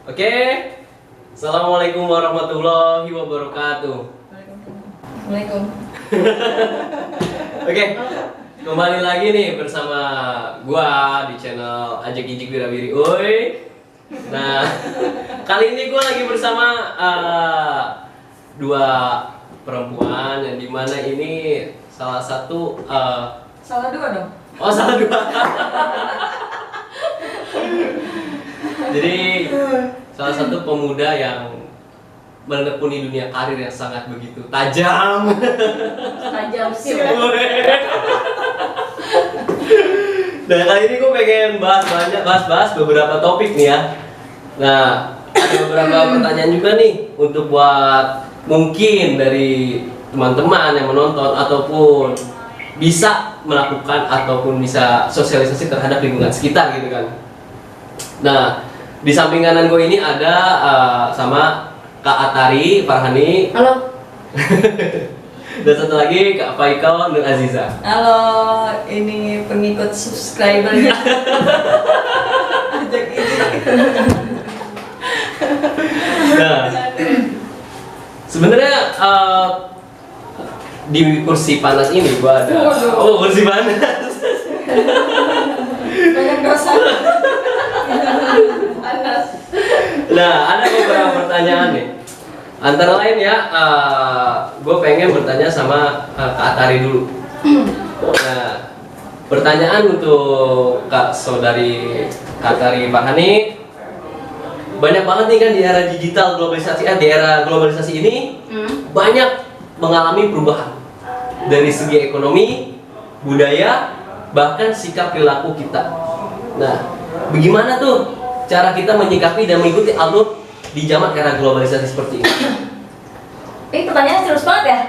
Oke, Assalamualaikum warahmatullahi wabarakatuh. Waalaikumsalam. Oke, kembali lagi nih bersama gua di channel Ajak Ijik Wirawiri. Oi. Nah, kali ini gua lagi bersama dua perempuan yang dimana ini salah satu Salah dua dong. oh salah dua. Jadi salah satu pemuda yang menekuni dunia karir yang sangat begitu tajam. Tajam sih. Nah kali ini gue pengen bahas beberapa topik nih ya. Nah ada beberapa pertanyaan juga nih untuk buat mungkin dari teman-teman yang menonton ataupun bisa melakukan ataupun bisa sosialisasi terhadap lingkungan sekitar gitu kan. Nah di samping kanan gue ini ada sama Kak Atari Farhani. Halo. Dan satu lagi Kak Faikal Nur Aziza. Halo, ini pengikut subscribernya. Ajak ini. Nah, sebenarnya di kursi panas ini gua ada. Waduh. Oh, kursi panas. Banyak dosa. Panas. Nah, ada beberapa pertanyaan nih. Antara lain ya, gue pengen bertanya sama Kak Atari dulu. Nah, pertanyaan untuk Kak Saudari Kak Atari Farhani. Banyak banget nih kan di era digital globalisasi, di era globalisasi ini banyak mengalami perubahan dari segi ekonomi, budaya, bahkan sikap perilaku kita. Nah, bagaimana tuh cara kita menyikapi dan mengikuti alur di zaman era globalisasi seperti ini? Ini pertanyaannya serius banget ya?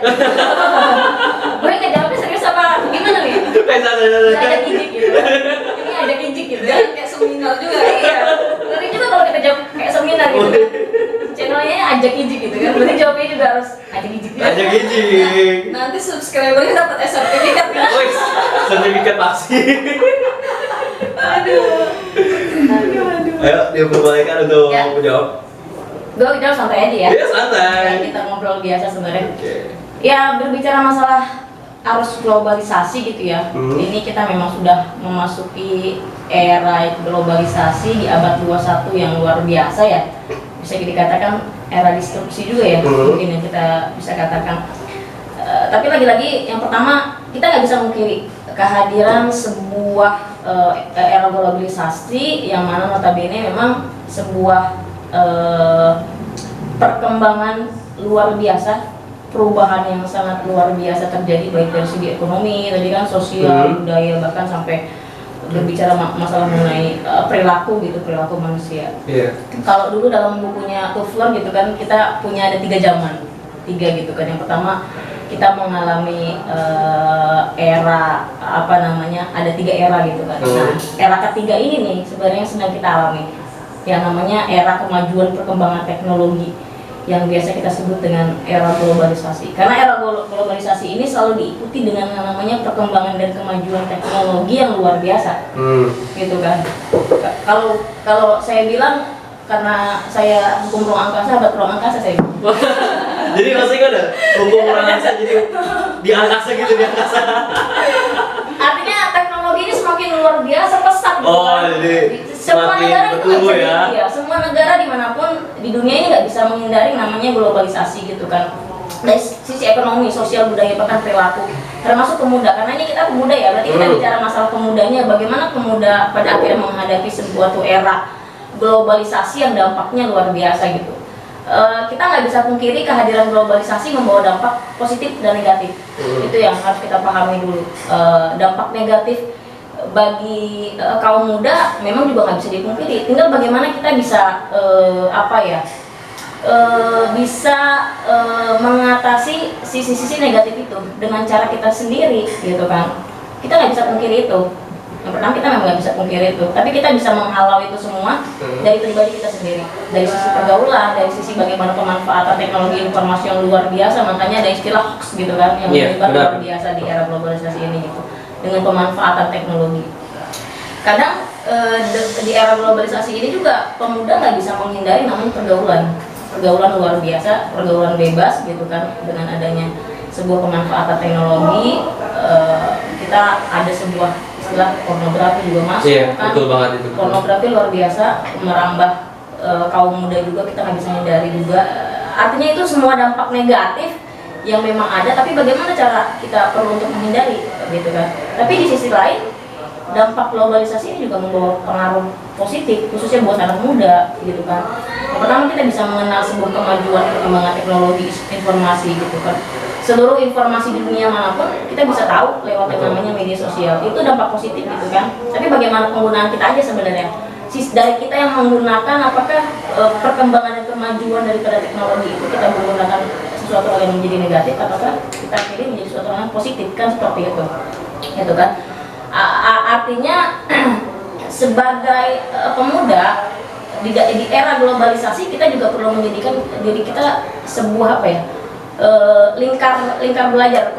Gue nggak jawabnya serius apa gimana nih? Nggak ada kijik gitu. Ini ada kijik gitu ya, kayak seminar juga. Iya. Ngeri juga kalau kita jawab kayak seminar gitu kan. Channelnya ajak kijik gitu kan. Berarti jawabnya juga harus ajak kijik. Ajak kijik. Nanti subscribernya dapat sertifikat kan? Wih, sertifikat vaksin. Aduh. Ayo, diperbolehkan untuk Ya. menjawab. Gue jawab santai aja ya. Iya, santai. Ya, kita ngobrol biasa sebenarnya. Oke. Ya, berbicara masalah arus globalisasi gitu ya. Ini kita memang sudah memasuki era globalisasi di abad 21 yang luar biasa ya. Bisa dikatakan era disrupsi juga ya, mungkin yang kita bisa katakan. Tapi lagi-lagi yang pertama, kita nggak bisa mungkiri kehadiran sebuah era globalisasi yang mana notabene memang sebuah perkembangan luar biasa, perubahan yang sangat luar biasa terjadi baik dari segi ekonomi, tadi kan sosial, budaya, bahkan sampai berbicara masalah mengenai perilaku gitu, perilaku manusia. Iya. Kalau dulu dalam bukunya Toffler gitu kan, kita punya ada 3 zaman, 3 gitu kan. Yang pertama kita mengalami era apa namanya, ada 3 era gitu kan. Nah, era ketiga ini nih sebenarnya sedang kita alami, yang namanya era kemajuan perkembangan teknologi yang biasa kita sebut dengan era globalisasi. Karena era globalisasi ini selalu diikuti dengan yang namanya perkembangan dan kemajuan teknologi yang luar biasa, gitu kan. Kalau saya bilang, karena saya hukum ruang angkasa, sahabat ruang angkasa saya. Jadi maksudnya ada hukum orang angkasa, jadi di angkasa gitu, di angkasa. Artinya teknologi ini semakin luar biasa pesat gitu Oh, kan. jadi Semua semakin negara itu bertumbuh ya. iya, semua negara dimanapun di dunia ini nggak bisa menghindari namanya globalisasi gitu kan. Dari sisi ekonomi, sosial, budaya, bahkan perilaku, termasuk pemuda. Karena ini kita pemuda ya, berarti kita bicara masalah pemudanya. Bagaimana pemuda pada akhirnya menghadapi sebuah era globalisasi yang dampaknya luar biasa gitu. Kita nggak bisa pungkiri kehadiran globalisasi membawa dampak positif dan negatif. Itu yang harus kita pahami dulu. Dampak negatif bagi kaum muda memang juga nggak bisa dipungkiri. Tinggal bagaimana kita bisa bisa mengatasi sisi-sisi negatif itu dengan cara kita sendiri, gitu kan. Kita nggak bisa pungkiri itu. Yang pertama, kita memang nggak bisa pungkiri itu, tapi kita bisa menghalau itu semua dari pribadi kita sendiri, dari sisi pergaulan, dari sisi bagaimana pemanfaatan teknologi informasi yang luar biasa. Makanya ada istilah hoax gitu kan, yang menyebar luar biasa di era globalisasi ini gitu, dengan pemanfaatan teknologi. Kadang di era globalisasi ini juga pemuda nggak bisa menghindari namanya pergaulan luar biasa, pergaulan bebas gitu kan. Dengan adanya sebuah pemanfaatan teknologi, kita ada sebuah istilah pornografi juga masuk. Iya, kan. betul banget itu. Pornografi luar biasa merambah kaum muda juga, kita nggak bisa hindari juga. Artinya itu semua dampak negatif yang memang ada, tapi bagaimana cara kita perlu untuk menghindari gitu kan. Tapi di sisi lain dampak globalisasi ini juga membawa pengaruh positif khususnya buat anak muda gitu kan. Yang pertama, kita bisa mengenal sebuah kemajuan perkembangan teknologi informasi gitu kan. Seluruh informasi di dunia manapun kita bisa tahu lewat yang namanya media sosial. Itu dampak positif gitu kan. Tapi bagaimana penggunaan kita aja sebenarnya. Dari kita yang menggunakan, apakah perkembangan dan kemajuan daripada teknologi itu kita menggunakan sesuatu hal yang menjadi negatif, ataukah kita pilih menjadi sesuatu hal yang positif kan, seperti itu gitu kan. Artinya sebagai pemuda di era globalisasi, kita juga perlu menjadikan diri kita sebuah apa ya, lingkar belajar,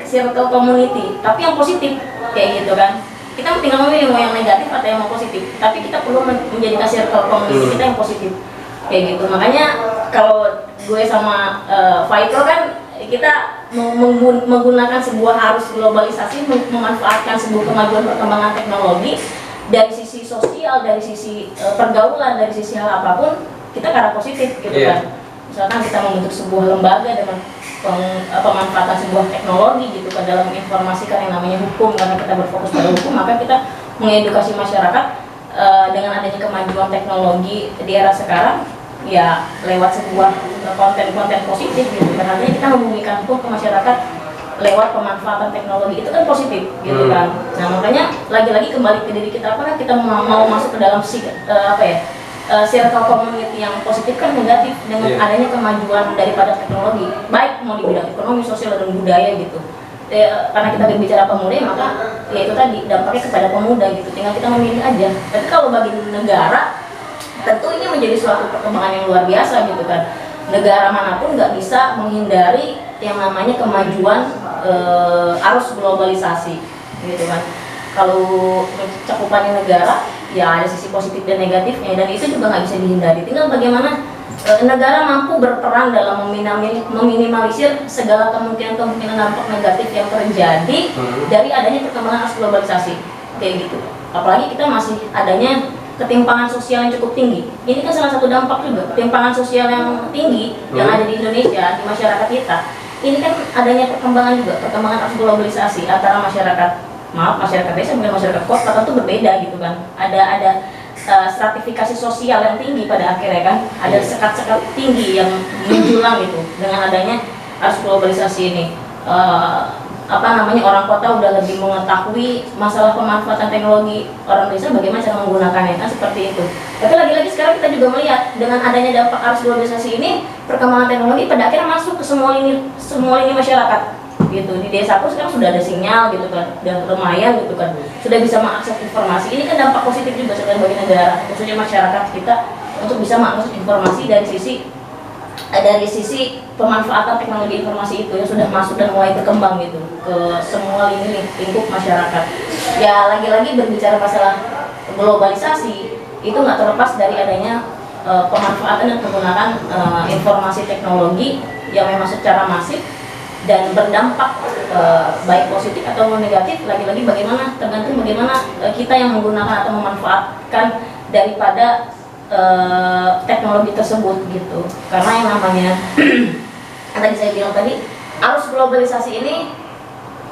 circle community, tapi yang positif kayak gitu kan. Kita tinggal memilih mau yang negatif atau yang mau positif, tapi kita perlu menjadikan circle community kita yang positif kayak gitu. Makanya kalau gue sama Faiko kan, kita menggunakan sebuah arus globalisasi, memanfaatkan sebuah kemajuan perkembangan teknologi dari sisi sosial, dari sisi pergaulan, dari sisi hal apapun, kita ke arah positif gitu kan. Misalkan kita membentuk sebuah lembaga dengan pemanfaatan sebuah teknologi gitu kan, dalam informasikan yang namanya hukum, karena kita berfokus pada hukum, maka kita mengedukasi masyarakat dengan adanya kemajuan teknologi di era sekarang ya lewat sebuah konten-konten positif gitu kan. Artinya kita membumikan hukum ke masyarakat lewat pemanfaatan teknologi, itu kan positif gitu kan. Nah makanya lagi-lagi kembali ke diri kita, apakah kita mau masuk ke dalam circle community yang positif kan negatif dengan adanya kemajuan daripada teknologi, baik mau di bidang ekonomi, sosial, dan budaya gitu. Karena kita berbicara pemuda, maka ya itu tadi dampaknya kepada pemuda gitu, tinggal kita memilih aja. Tapi kalau bagi negara, tentu ini menjadi suatu perkembangan yang luar biasa gitu kan. Negara manapun nggak bisa menghindari yang namanya kemajuan arus globalisasi gitu kan. Kalau cakupannya negara, ya ada sisi positif dan negatifnya, dan itu juga nggak bisa dihindari. Tinggal bagaimana negara mampu berperan dalam meminimalisir segala kemungkinan dampak negatif yang terjadi dari adanya perkembangan arus globalisasi kayak gitu. Apalagi kita masih adanya ketimpangan sosial yang cukup tinggi. Ini kan salah satu dampak juga, ketimpangan sosial yang tinggi yang ada di Indonesia, di masyarakat kita. Ini kan adanya perkembangan arus globalisasi antara masyarakat desa dengan masyarakat kota tentu berbeda gitu kan. Ada stratifikasi sosial yang tinggi pada akhirnya kan, ada sekat-sekat tinggi yang menjulang gitu dengan adanya arus globalisasi ini. Orang kota udah lebih mengetahui masalah pemanfaatan teknologi, orang desa bagaimana cara menggunakannya kan, seperti itu. Tapi lagi-lagi sekarang kita juga melihat dengan adanya dampak arus globalisasi ini, perkembangan teknologi pada akhirnya masuk ke semua lini masyarakat gitu. Di desaku sekarang sudah ada sinyal gitu kan, dan lumayan gitu kan, sudah bisa mengakses informasi. Ini kan dampak positif juga sebenarnya bagi negara, khususnya masyarakat kita, untuk bisa mengakses informasi dari sisi pemanfaatan teknologi informasi itu yang sudah masuk dan mulai berkembang gitu ke semua lingkup masyarakat. Ya lagi-lagi berbicara masalah globalisasi, itu nggak terlepas dari adanya pemanfaatan dan penggunaan informasi teknologi yang memang secara masif dan berdampak baik positif atau negatif. Lagi-lagi tergantung bagaimana kita yang menggunakan atau memanfaatkan daripada teknologi tersebut gitu. Karena yang namanya yang tadi saya bilang tadi, arus globalisasi ini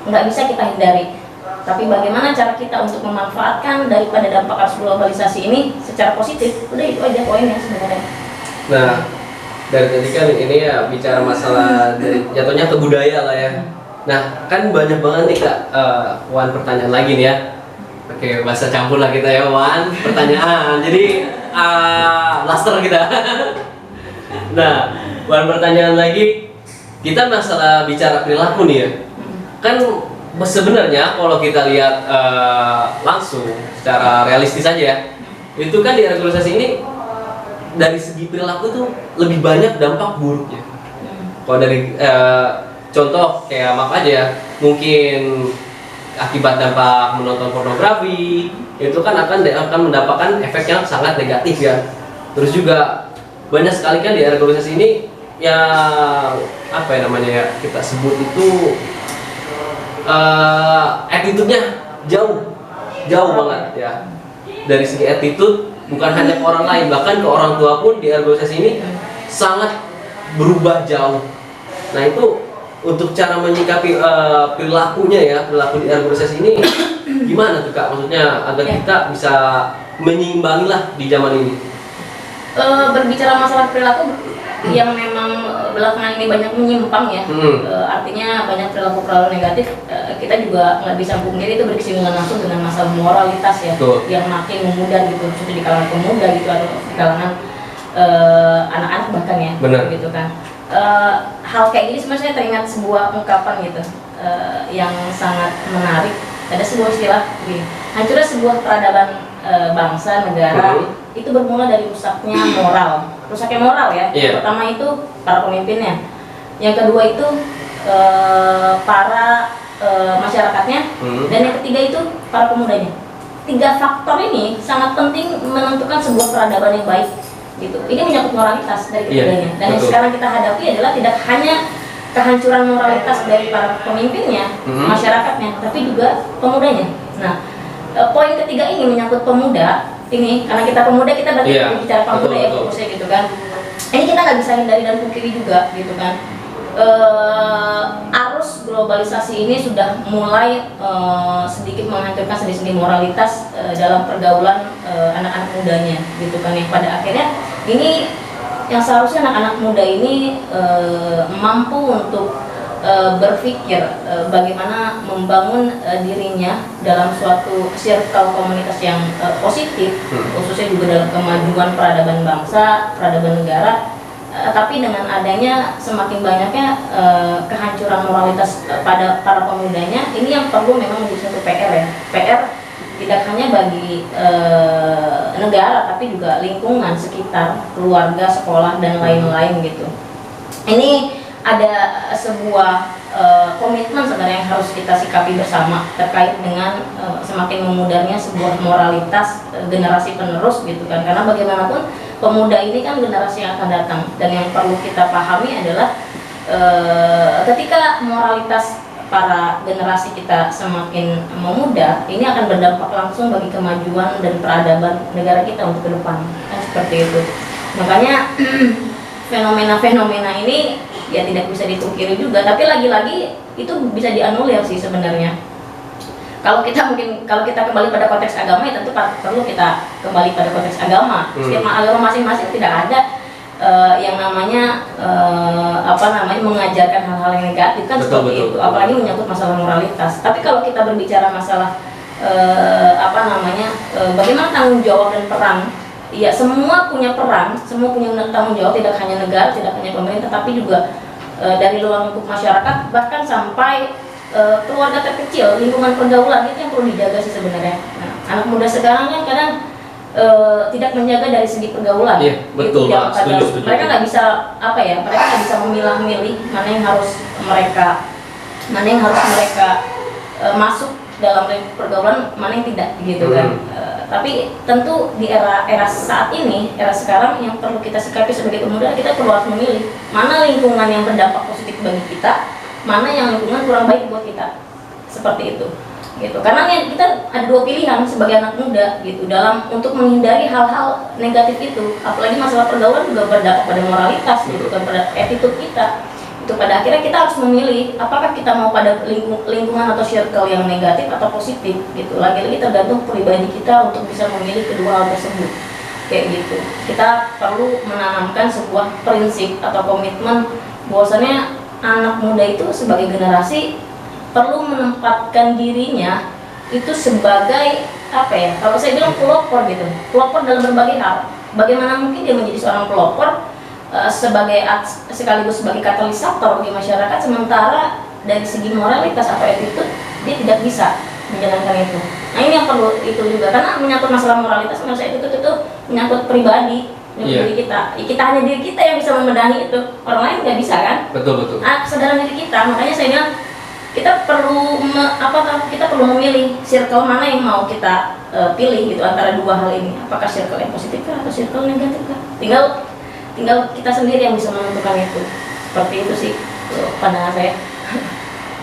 nggak bisa kita hindari, tapi bagaimana cara kita untuk memanfaatkan daripada dampak arus globalisasi ini secara positif. Udah itu aja poinnya sebenarnya. Nah, dari tadi kan ini ya bicara masalah dari jatuhnya ke budaya lah ya. Nah, kan banyak banget nih Kak, Wan, pertanyaan lagi nih ya. Oke, bahasa campur lah kita ya, Wan, pertanyaan. Jadi blaster kita. Nah, Wan, pertanyaan lagi, kita masalah bicara perilaku nih ya. Kan sebenarnya kalau kita lihat langsung secara realistis aja ya, itu kan di regulasi ini dari segi perilaku tuh lebih banyak dampak buruknya. Kalau dari contoh kayak maaf aja ya, mungkin akibat dampak menonton pornografi itu kan akan mendapatkan efek yang sangat negatif ya. Terus juga banyak sekali kan di era globalisasi ini yang apa ya namanya ya kita sebut itu attitude-nya jauh banget ya. Dari segi attitude bukan hanya ke orang lain, bahkan ke orang tua pun di era globalisasi ini sangat berubah jauh. Nah itu untuk cara menyikapi perilaku di era globalisasi ini gimana tuh Kak? Maksudnya agar kita bisa menyeimbangi lah di zaman ini. Berbicara masalah perilaku yang memang belakangan ini banyak menyimpang ya, artinya banyak perilaku negatif, kita juga nggak bisa pungkiri itu bersinggungan langsung dengan masalah moralitas ya. Tuh. Yang makin memudar gitu, khususnya di kalangan pemuda gitu atau di kalangan anak-anak bahkan ya. Benar. Gitu kan. Hal kayak gini sebenarnya saya teringat sebuah ungkapan gitu yang sangat menarik. Ada sebuah istilah gini, hancurnya sebuah peradaban bangsa negara itu bermula dari rusaknya moral ya. Yeah. Pertama itu para pemimpinnya, yang kedua itu para masyarakatnya, dan yang ketiga itu para pemudanya. 3 faktor ini sangat penting menentukan sebuah peradaban yang baik gitu. Ini menyangkut moralitas dari ketiganya. Dan yang sekarang kita hadapi adalah tidak hanya kehancuran moralitas dari para pemimpinnya, masyarakatnya, tapi juga pemudanya. Nah, poin ketiga ini menyangkut pemuda ini, karena kita pemuda, kita berarti bicara pemuda ya fokusnya gitu kan. Ini kita nggak bisa hindari dan pungkiri juga gitu kan. Arus globalisasi ini sudah mulai sedikit menghancurkan sendi-sendi moralitas dalam pergaulan anak-anak mudanya gitu kan, yang pada akhirnya ini yang seharusnya anak-anak muda ini mampu untuk berpikir bagaimana membangun dirinya dalam suatu circle komunitas yang positif, khususnya juga dalam kemajuan peradaban bangsa, peradaban negara. Tapi dengan adanya semakin banyaknya kehancuran moralitas pada para pemudanya, ini yang perlu memang menjadi satu PR ya. PR tidak hanya bagi negara, tapi juga lingkungan sekitar, keluarga, sekolah, dan lain-lain gitu. Ini ada sebuah komitmen sebenarnya yang harus kita sikapi bersama terkait dengan semakin memudarnya sebuah moralitas generasi penerus gitu kan. Karena bagaimanapun pemuda ini kan generasi yang akan datang, dan yang perlu kita pahami adalah ketika moralitas para generasi kita semakin memudar, ini akan berdampak langsung bagi kemajuan dan peradaban negara kita untuk ke depan, kan seperti itu. Makanya fenomena-fenomena ini ya tidak bisa dipungkiri juga, tapi lagi-lagi itu bisa dianulir sih sebenarnya. Kalau kita kembali pada konteks agama, ya tentu perlu kita kembali pada konteks agama. Setiap agama masing-masing tidak ada yang namanya mengajarkan hal-hal yang negatif kan, seperti itu. Apalagi menyangkut masalah moralitas. Tapi kalau kita berbicara masalah bagaimana tanggung jawab dan peran, ya semua punya peran, semua punya tanggung jawab, tidak hanya negara, tidak hanya pemerintah, tapi juga dari luar lingkup masyarakat, bahkan sampai keluarga terkecil, lingkungan pergaulan itu yang perlu dijaga sih sebenarnya. Nah, anak muda sekarang kan kadang tidak menjaga dari segi pergaulan. Iya, betul, Pak. Setuju. Mereka nggak bisa mereka nggak bisa memilah-milih mana yang harus mereka masuk dalam lingkup pergaulan, mana yang tidak gitu kan. Tapi tentu di era saat ini, era sekarang, yang perlu kita sikapi sebagai pemuda, kita perlu harus memilih mana lingkungan yang berdampak positif bagi kita, mana yang lingkungan kurang baik buat kita, seperti itu gitu. Karena kita ada 2 pilihan sebagai anak muda gitu, dalam untuk menghindari hal-hal negatif itu. Apalagi masalah pergaulan juga berdampak pada moralitas gitu kan, pada attitude kita. Itu pada akhirnya kita harus memilih apakah kita mau pada lingkungan atau circle yang negatif atau positif gitu. Lagi-lagi tergantung pribadi kita untuk bisa memilih kedua hal tersebut kayak gitu. Kita perlu menanamkan sebuah prinsip atau komitmen bahwasannya anak muda itu sebagai generasi perlu menempatkan dirinya itu sebagai kalau saya bilang pelopor gitu, pelopor dalam berbagai hal. Bagaimana mungkin dia menjadi seorang pelopor sekaligus sebagai katalisator bagi masyarakat, sementara dari segi moralitas atau attitude dia tidak bisa menjalankan itu. Nah ini yang perlu itu juga, karena menyangkut masalah moralitas, masalah attitude itu menyangkut pribadi. Diri kita hanya diri kita yang bisa membenahi itu, orang lain nggak bisa kan. Betul. Kesadaran diri kita, makanya saya bilang kita perlu kita perlu memilih circle mana yang mau kita pilih gitu antara dua hal ini. Apakah circle yang positif kah atau circle negatif kah? Tinggal kita sendiri yang bisa menentukan itu. Seperti itu sih pandangan saya.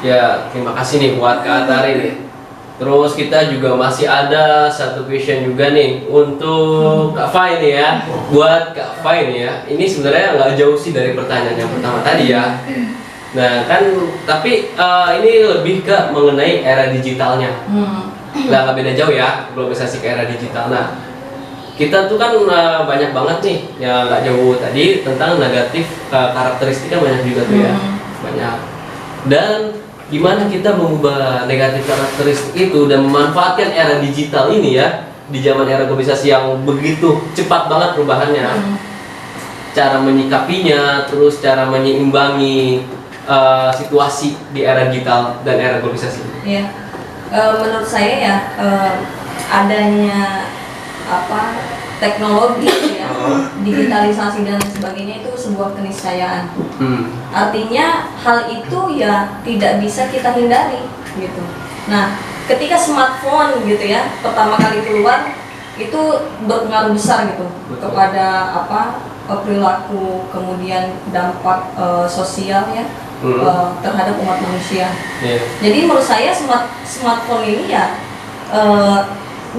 Ya, terima kasih nih buat Kak Atari nih. Terus kita juga masih ada satu question juga nih untuk Kak Fai nih ya. Buat Kak Fai nih ya, ini sebenarnya nggak jauh sih dari pertanyaan yang pertama tadi ya. Nah kan, tapi ini lebih ke mengenai era digitalnya. Nggak beda jauh ya, globalisasi ke era digital. Nah, kita tuh kan banyak banget nih, ya nggak jauh tadi tentang negatif karakteristiknya banyak juga tuh ya, banyak. Dan gimana kita mengubah negatif karakteristik itu dan memanfaatkan era digital ini ya, di zaman era globalisasi yang begitu cepat banget perubahannya. Cara menyikapinya, terus cara menyeimbangi situasi di era digital dan era globalisasi. Ya, menurut saya ya adanya teknologi ya, digitalisasi dan sebagainya itu sebuah keniscayaan. Artinya hal itu ya tidak bisa kita hindari gitu. Nah, ketika smartphone gitu ya pertama kali keluar itu berpengaruh besar gitu kepada perilaku, kemudian dampak sosial ya. Terhadap umat manusia. Jadi menurut saya smartphone ini ya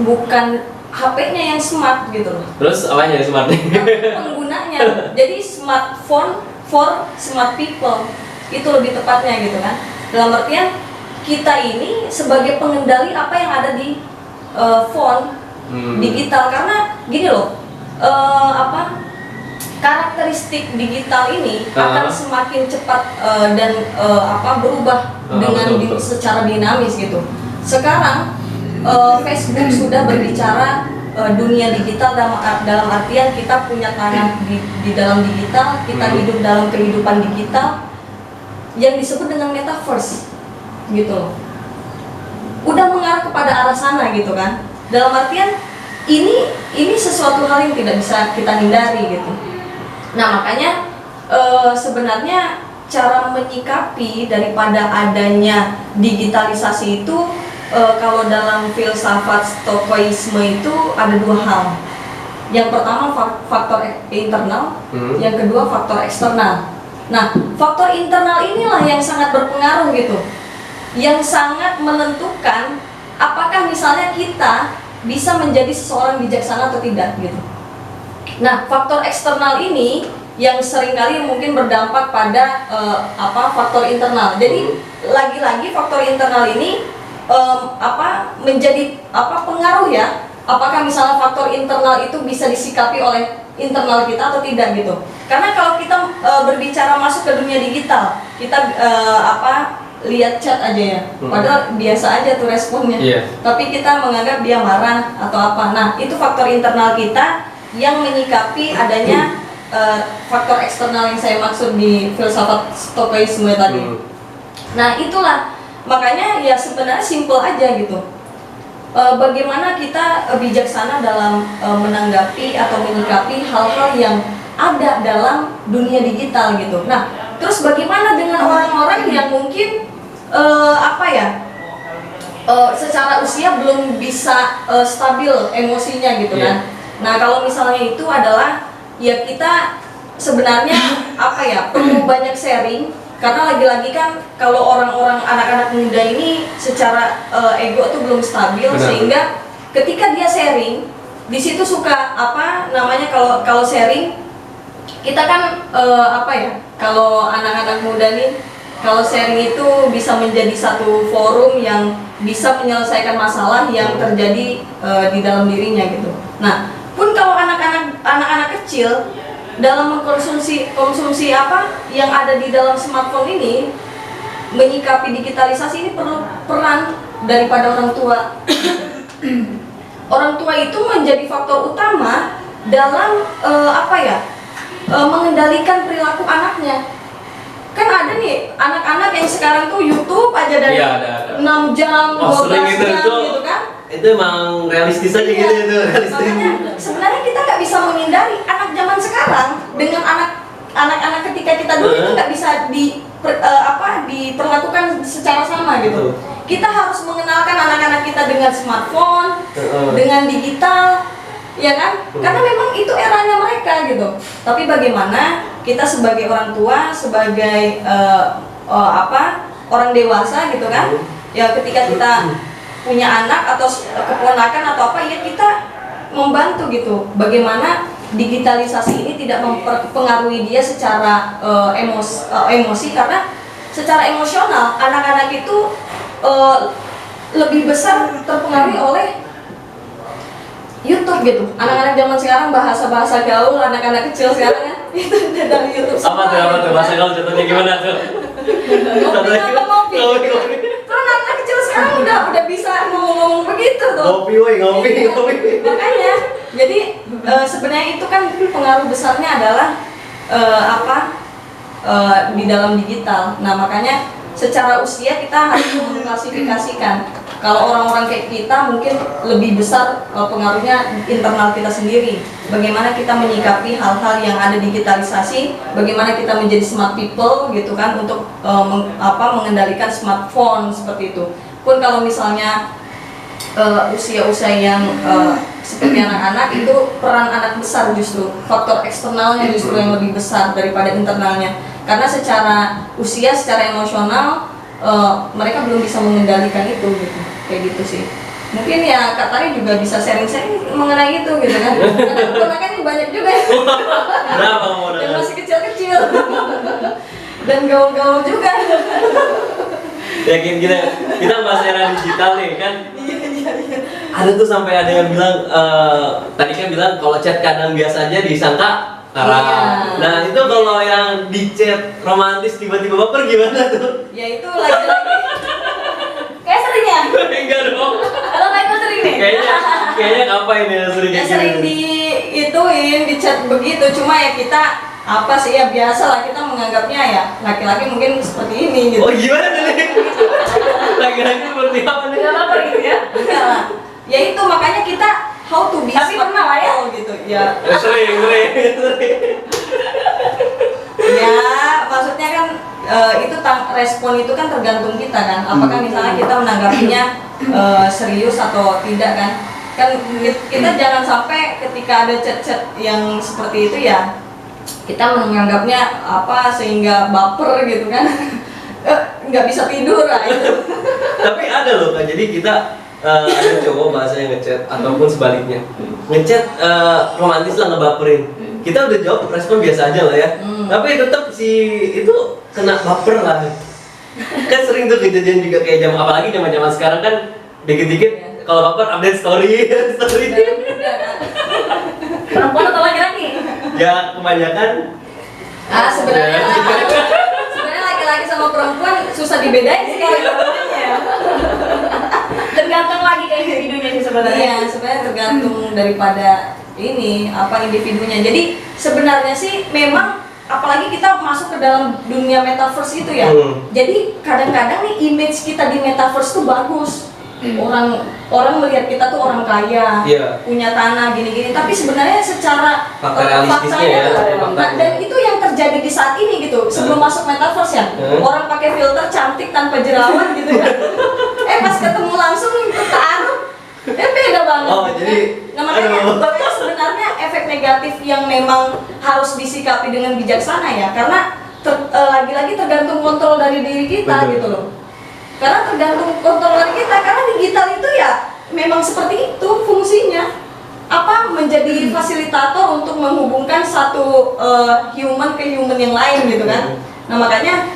bukan HP-nya yang smart gitu loh. Terus apanya yang smart? Penggunanya. Jadi smartphone for smart people itu lebih tepatnya gitu kan. Dalam artian kita ini sebagai pengendali apa yang ada di phone digital, karena gini loh karakteristik digital ini akan semakin cepat dan berubah dengan secara dinamis gitu. Sekarang Facebook sudah berbicara dunia digital dalam artian kita punya tangan di dalam digital, kita hidup dalam kehidupan digital yang disebut dengan metaverse gitu loh. Udah mengarah kepada arah sana gitu kan. Dalam artian ini sesuatu hal yang tidak bisa kita hindari gitu. Nah makanya sebenarnya cara menyikapi daripada adanya digitalisasi itu kalau dalam filsafat Stoikoisme itu ada dua hal. Yang pertama faktor internal, yang kedua faktor eksternal. Nah faktor internal inilah yang sangat berpengaruh gitu, yang sangat menentukan apakah misalnya kita bisa menjadi seseorang bijaksana atau tidak gitu. Nah, faktor eksternal ini yang seringkali mungkin berdampak pada faktor internal. Jadi lagi-lagi faktor internal ini menjadi pengaruh ya. Apakah misalnya faktor internal itu bisa disikapi oleh internal kita atau tidak gitu. Karena kalau kita berbicara masuk ke dunia digital, kita lihat chat aja ya, padahal biasa aja tuh responnya. Tapi kita menganggap dia marah atau apa. Nah, itu faktor internal kita yang menyikapi adanya faktor eksternal yang saya maksud di filsafat Stoikoisme tadi. Nah itulah makanya ya sebenarnya simple aja gitu. Bagaimana kita bijaksana dalam menanggapi atau menyikapi hal-hal yang ada dalam dunia digital gitu. Nah terus bagaimana dengan orang-orang yang mungkin secara usia belum bisa stabil emosinya gitu kan. Nah kalau misalnya itu adalah ya kita sebenarnya perlu banyak sharing, karena lagi-lagi kan kalau orang-orang anak-anak muda ini secara ego tuh belum stabil. Sehingga ketika dia sharing di situ suka kalau sharing kita kan kalau anak-anak muda nih kalau sharing itu bisa menjadi satu forum yang bisa menyelesaikan masalah yang terjadi di dalam dirinya gitu. Nah pun kalau anak-anak kecil dalam mengkonsumsi apa yang ada di dalam smartphone ini, menyikapi digitalisasi ini perlu peran daripada orang tua. Orang tua itu menjadi faktor utama dalam mengendalikan perilaku anaknya. Kan ada nih anak-anak yang sekarang tuh YouTube aja dari 6 jam, 12 jam gitu kan. Itu emang realistis aja gitu itu. Makanya sebenarnya kita nggak bisa menghindari anak zaman sekarang dengan anak-anak ketika kita dulu itu nggak bisa diperlakukan secara sama gitu. Betul. Kita harus mengenalkan anak-anak kita dengan smartphone, dengan digital, ya kan? Karena memang itu eranya mereka gitu. Tapi bagaimana kita sebagai orang tua, sebagai orang dewasa gitu kan? Ya ketika kita punya anak atau keponakan atau apa, ya kita membantu gitu. Bagaimana digitalisasi ini tidak mempengaruhi dia secara emosi, karena secara emosional anak-anak itu lebih besar terpengaruh oleh YouTube gitu. Anak-anak zaman sekarang bahasa gaul, anak-anak kecil sekarang ya itu dari YouTube semua. Apa tuh bahasa gaul contohnya gimana tuh? Ngopi. Terus anak kecil sekarang udah bisa ngomong-ngomong begitu tuh. Ngopi. Makanya jadi sebenarnya itu kan pengaruh besarnya adalah di dalam digital. Nah makanya secara usia kita harus mengklasifikasikan. Kalau orang-orang kayak kita mungkin lebih besar pengaruhnya internal kita sendiri. Bagaimana kita menyikapi hal-hal yang ada digitalisasi, bagaimana kita menjadi smart people gitu kan untuk mengendalikan smartphone seperti itu. Pun kalau misalnya usia-usia yang seperti anak-anak itu peran anak besar justru, faktor eksternalnya justru yang lebih besar daripada internalnya. Karena secara usia, secara emosional mereka belum bisa mengendalikan itu gitu, kayak gitu sih. Mungkin ya Kak Tari juga bisa sharing-sharing mengenai itu gitu kan. Karena keponakan ini banyak juga Berapa mau yang masih kecil-kecil dan gaul-gaul juga. Ya kita bahas era digital nih kan. Iya. Ada tuh sampai ada yang bilang tadi kan bilang kalau chat kadang biasa aja disangka karena. Iya. Nah itu kalau yang di chat romantis tiba-tiba baper gimana tuh? Ya itu lagi-lagi. Kayak sering ya? Enggak dong. Kalau kayak sering nih. Kayaknya ngapain ya sering Ya kayak sering di chat begitu, cuma ya kita apa sih ya biasa lah kita menganggapnya ya laki-laki mungkin seperti ini gitu. Oh gimana nih? Laki-laki seperti apa nih? Enggak apa gitu ya? Enggak lah. Ya itu makanya kita how to be Tapi smart pernah lah ya? people gitu. Ya. Sering. Ya, maksudnya kan itu respon itu kan tergantung kita kan. Apakah misalnya kita menanggapinya serius atau tidak kan? Kan kita jangan sampai ketika ada chat-chat yang seperti itu ya kita menganggapnya apa sehingga baper gitu kan. Nggak bisa tidur lah itu. Tapi ada loh Kak, jadi kita ada cowok bahasanya ngechat ataupun sebaliknya ngechat romantis lah ngebaperin, kita udah jawab respon biasa aja lah ya, tapi tetap si itu kena baper lah. Kan sering tuh kejadian juga kayak apalagi zaman sekarang kan dikit-dikit kalau baper update story. Perempuan atau laki-laki? Ya kebanyakan Sebenarnya laki-laki sama perempuan susah dibedain sih sebenarnya. Tergantung lagi kayak individunya sih sebenarnya. Iya, sebenarnya tergantung daripada individunya. Jadi sebenarnya sih memang apalagi kita masuk ke dalam dunia metaverse itu ya. Jadi kadang-kadang nih image kita di metaverse tuh bagus. Orang melihat kita tuh orang kaya, punya tanah gini-gini, tapi sebenarnya secara faktanya dan itu yang terjadi di saat ini gitu. Sebelum masuk metaverse ya, orang pakai filter cantik tanpa jerawat gitu ya. Pas ketemu langsung tertaruh, beda banget. Oh, jadi nah makanya sebenarnya efek negatif yang memang harus disikapi dengan bijaksana ya, karena lagi-lagi tergantung kontrol dari diri kita. Betul. Gitu loh. Karena tergantung kontrol dari kita, karena digital itu ya memang seperti itu fungsinya. Menjadi fasilitator untuk menghubungkan satu human ke human yang lain gitu kan. Nah makanya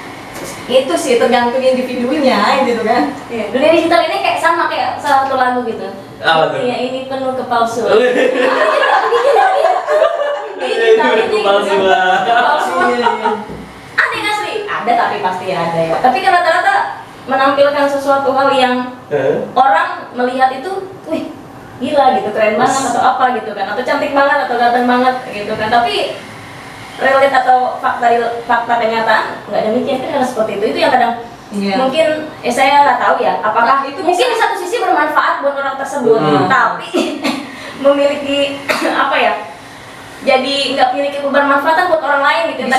itu sih tergantung individunya gitu kan. Iya. Dunia digital ini kayak sama kayak salah satu lagu gitu. Apa tuh? Iya, ini penuh kepalsuan. Ada nggak sih? Ada, tapi pasti ada ya. Tapi kan rata-rata menampilkan sesuatu hal yang orang melihat itu, wih gila gitu, keren banget atau apa gitu kan, atau cantik banget atau ganteng banget gitu kan. Tapi realita atau fakta kenyataan nggak demikian kan, karena seperti itu yang kadang mungkin saya nggak tahu ya apakah itu mungkin di satu sisi bermanfaat buat orang tersebut, tapi memiliki apa ya, jadi nggak memiliki kebermanfaatan buat orang lain gitu.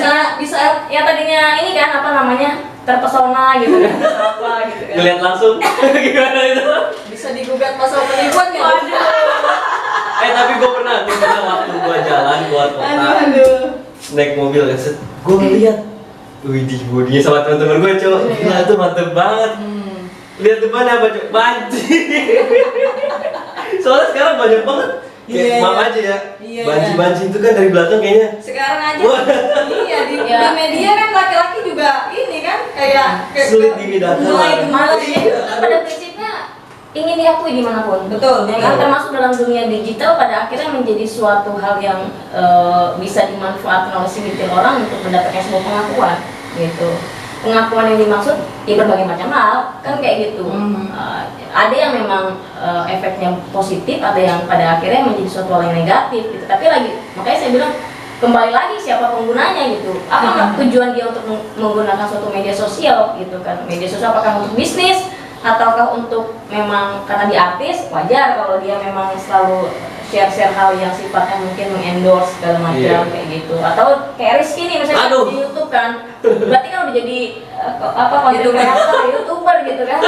yang tadinya ini kan apa namanya terpesona gitu kan apa gitu kan. Ngeliat langsung gimana itu? bisa digugat pasal penipuan nggak? Tapi gue pernah waktu gue jalan keluar kota, naik mobil kan, gue ngeliat, wih bodinya sama teman-teman gue cowok, gila tuh mantep banget. Lihat depannya apa cowok? Banci. Soalnya sekarang banyak banget. Kayak maaf aja ya, banci-banci itu kan dari belakang kayaknya. Sekarang aja, Wah. di media kan laki-laki juga ini kan kayak Sulit dibedakan. mulai Malah gemes dia gitu. pada prinsipnya ingin diakui dimanapun. Betul, Ya kan betul. termasuk dalam dunia digital pada akhirnya menjadi suatu hal yang bisa dimanfaatkan oleh segelintir orang untuk mendapatkan sebuah pengakuan gitu. Pengakuan yang dimaksud ya berbagai macam hal kan kayak gitu. Ada yang memang efeknya positif, ada yang pada akhirnya menjadi suatu hal yang negatif gitu. Tapi makanya saya bilang kembali lagi siapa penggunanya gitu. Apa tujuan dia untuk menggunakan suatu media sosial gitu kan? Media sosial apakah untuk bisnis ataukah untuk memang karena dia artis? Wajar kalau dia memang selalu share hal yang sifatnya mungkin mengendorse segala macam kayak gitu. Atau kayak Rizky nih misalnya di YouTube kan, berarti kan udah jadi konten kreator, YouTuber gitu kan?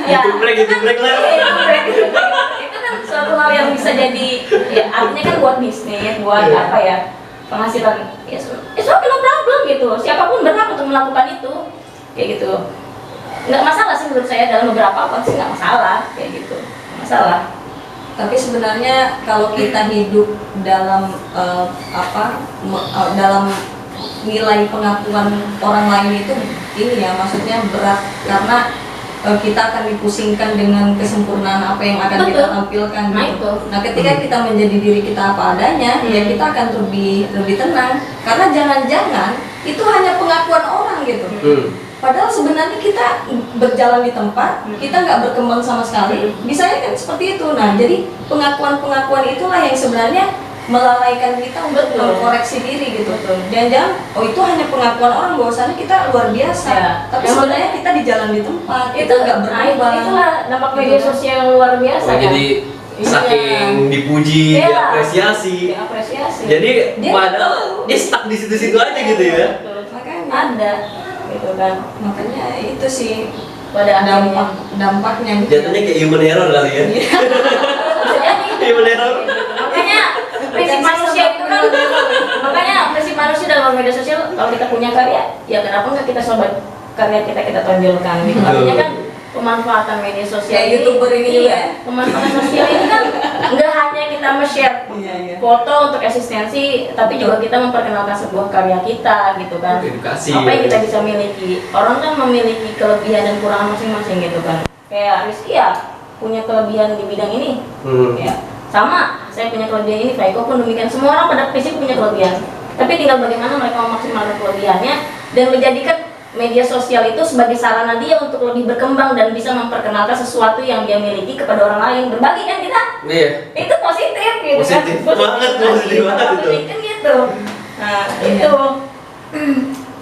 Ya, YouTube lah. Itu kan suatu hal yang bisa jadi, ya artinya kan buat bisnis, buat apa ya penghasilan. It's okay, no problem gitu. Siapapun berhak untuk melakukan itu, kayak gitu. Nggak masalah sih menurut saya dalam beberapa konteks nggak masalah kayak gitu, nggak masalah. Tapi sebenarnya kalau kita hidup dalam dalam nilai pengakuan orang lain itu ini ya maksudnya berat karena kita akan dipusingkan dengan kesempurnaan apa yang akan kita tampilkan gitu. Nah, ketika kita menjadi diri kita apa adanya, ya kita akan lebih tenang karena jangan-jangan itu hanya pengakuan orang gitu. Padahal sebenarnya kita berjalan di tempat, kita nggak berkembang sama sekali. Bisanya kan seperti itu. Nah, jadi pengakuan-pengakuan itulah yang sebenarnya melalaikan kita untuk mengkoreksi diri gitu. Jangan-jangan, itu hanya pengakuan orang bahwasannya kita luar biasa. Ya. Tapi sebenarnya kita di jalan di tempat, kita nggak berubah. Itulah dampak media sosial yang luar biasa kan. Jadi saking dipuji, diapresiasi. Jadi padahal dia stuck di situ-situ aja gitu ya. Makanya Ada gitu kan. makanya itu sih Pada akhirnya dampaknya gitu. Jatuhnya kayak human error kali ya. bisa jadi. Human error. Makanya prinsip manusia itu kan, makanya prinsip manusia dalam media sosial kalau kita punya karya, ya kenapa nggak kita coba karya kita tonjolkan gitu. Artinya kan pemanfaatan media sosial Kayak YouTuber ini juga ya? pemanfaatan sosial ini kan nggak hanya kita share foto untuk eksistensi, tapi juga kita memperkenalkan sebuah karya kita gitu kan. Edukasi. Apa yang kita bisa miliki. Orang kan memiliki kelebihan dan kekurangan masing-masing gitu kan. Kayak Rizky ya punya kelebihan di bidang ini. Ya. Sama, saya punya kelebihan ini, Faiko pun demikian. Semua orang pada prinsip punya kelebihan. Tapi tinggal bagaimana mereka memaksimalkan kelebihannya dan menjadikan media sosial itu sebagai sarana dia untuk lebih berkembang dan bisa memperkenalkan sesuatu yang dia miliki kepada orang lain. Berbagi kan kita? Iya. Itu positif gitu Positif kan. banget itu. Kan gitu. Nah, itu.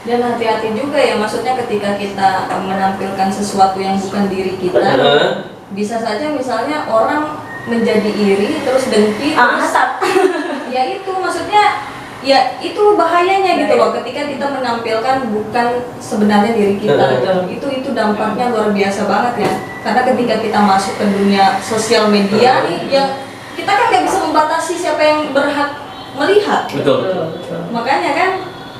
Dan hati-hati juga ya, maksudnya ketika kita menampilkan sesuatu yang bukan diri kita, bisa saja misalnya orang menjadi iri terus dengki terus ya itu maksudnya ya itu bahayanya gitu loh ketika kita menampilkan bukan sebenarnya diri kita. Itu dampaknya luar biasa banget ya, karena ketika kita masuk ke dunia sosial media nih yang kita kan nggak bisa membatasi siapa yang berhak melihat. Betul. Makanya kan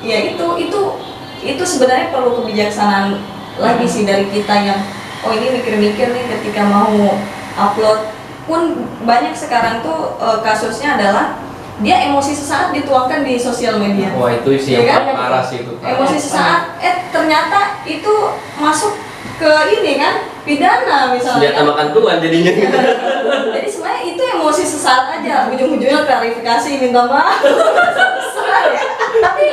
ya itu sebenarnya perlu kebijaksanaan lagi sih dari kita yang ini mikir-mikir nih ketika mau upload pun. Banyak sekarang tuh kasusnya adalah dia emosi sesaat dituangkan di sosial media. Wah, itu sih yang paling parah sih itu. Emosi sesaat ternyata itu masuk ke ini kan pidana misalnya. Senjata makan tuan jadinya. Jadi sebenarnya itu emosi sesaat aja, ujung-ujungnya klarifikasi minta maaf. Tapi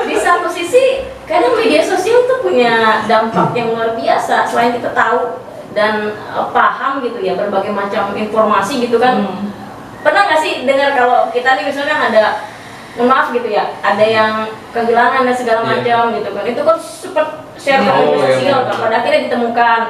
di satu sisi kadang media sosial tuh punya dampak yang luar biasa. Selain kita tahu dan paham gitu ya berbagai macam informasi gitu kan. Pernah nggak sih dengar kalau kita nih misalnya ada, mohon maaf gitu ya, ada yang kehilangan dan segala macam gitu kan, itu kan super share ke media sosial kan, pada akhirnya ditemukan